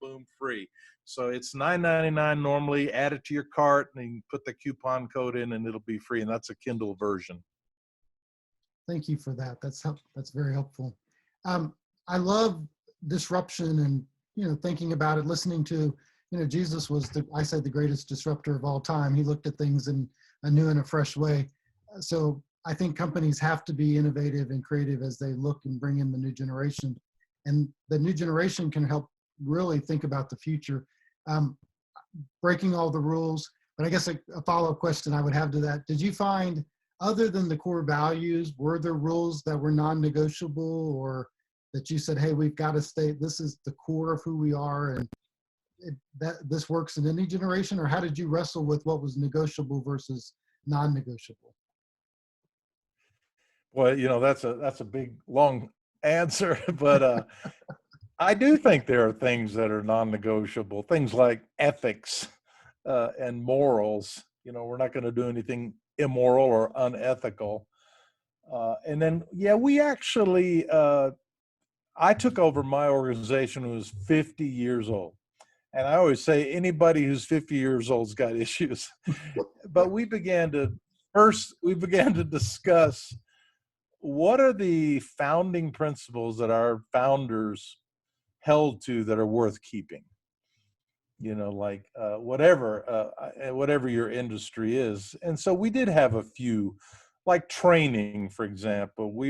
boom free. So it's $9.99 normally. Add it to your cart and you can put the coupon code in and it'll be free. And that's a Kindle version. Thank you for that. That's very helpful. I love disruption and, thinking about it, listening to, Jesus was the greatest disruptor of all time. He looked at things in a new and a fresh way. So I think companies have to be innovative and creative as they look and bring in the new generation. And the new generation can help really think about the future, breaking all the rules. But I guess a follow-up question I would have to that, did you find, other than the core values, were there rules that were non-negotiable, or that you said, hey, we've got to stay, this is the core of who we are, and this works in any generation? Or how did you wrestle with what was negotiable versus non-negotiable? Well, that's a big, long answer, but I do think there are things that are non-negotiable, things like ethics and morals. We're not going to do anything immoral or unethical. And then, we actually, I took over my organization when I was 50 years old. And I always say anybody who's 50 years old's got issues. But we began to discuss what are the founding principles that our founders held to that are worth keeping. Like whatever your industry is. And so we did have a few, like training, for example. We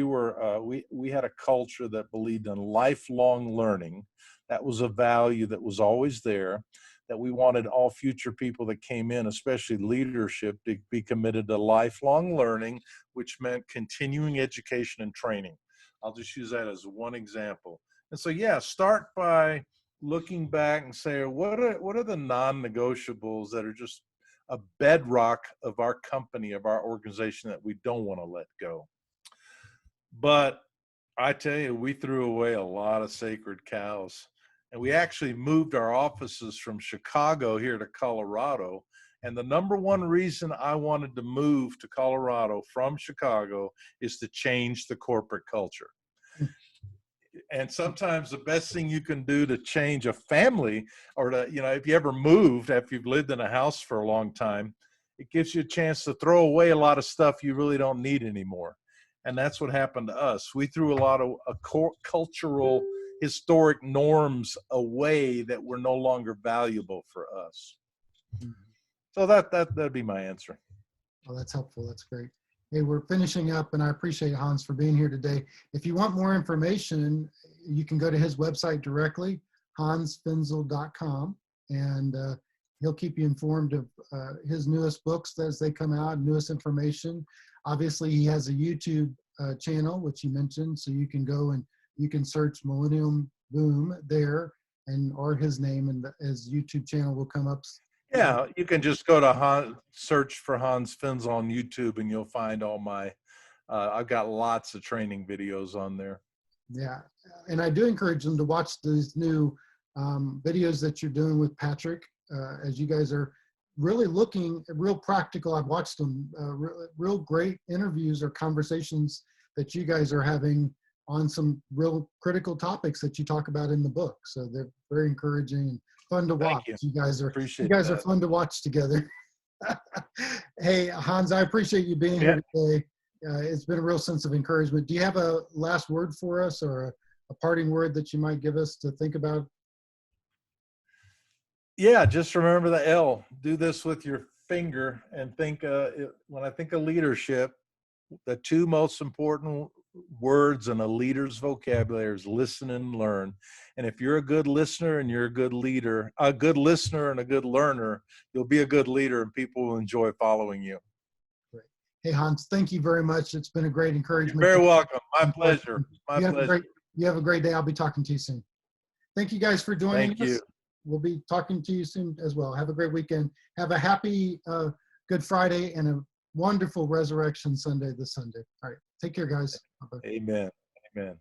had a culture that believed in lifelong learning. That was a value that was always there, that we wanted all future people that came in, especially leadership, to be committed to lifelong learning, which meant continuing education and training. I'll just use that as one example. And so, start by looking back and say, what are the non-negotiables that are just a bedrock of our company, of our organization, that we don't want to let go? But I tell you, we threw away a lot of sacred cows. And we actually moved our offices from Chicago here to Colorado. And the number one reason I wanted to move to Colorado from Chicago is to change the corporate culture. And sometimes the best thing you can do to change a family, or to, if you ever moved after you've lived in a house for a long time, it gives you a chance to throw away a lot of stuff you really don't need anymore. And that's what happened to us. We threw a lot of cultural, historic norms away that were no longer valuable for us. So that'd be my answer. Oh, that's helpful. That's great. Hey, we're finishing up, and I appreciate Hans for being here today. If you want more information, you can go to his website directly, hansfinzel.com, and he'll keep you informed of his newest books as they come out, newest information. Obviously, he has a YouTube channel, which you mentioned, so you can go and you can search Millennium Boom there, or his name, and his YouTube channel will come up. Yeah, you can just go to search for Hans Finzel on YouTube, and you'll find all my, I've got lots of training videos on there. Yeah, and I do encourage them to watch these new videos that you're doing with Patrick, as you guys are really looking at real practical. I've watched them, real great interviews or conversations that you guys are having on some real critical topics that you talk about in the book. So they're very encouraging and fun to watch. You guys are fun to watch together. Hey, Hans, I appreciate you being here today. It's been a real sense of encouragement. Do you have a last word for us, or a parting word that you might give us to think about? Yeah, just remember the L. Do this with your finger, and think, when I think of leadership, the two most important words in a leader's vocabulary is listen and learn. And if you're a good listener and you're a good leader, a good listener and a good learner, you'll be a good leader, and people will enjoy following you. Great. Hey, Hans, thank you very much. It's been a great encouragement. You're very welcome. My pleasure. You have a great day. I'll be talking to you soon. Thank you guys for joining us. Thank you. We'll be talking to you soon as well. Have a great weekend. Have a happy Good Friday and a wonderful Resurrection Sunday this Sunday. All right. Take care, guys. Bye-bye. Amen. Amen.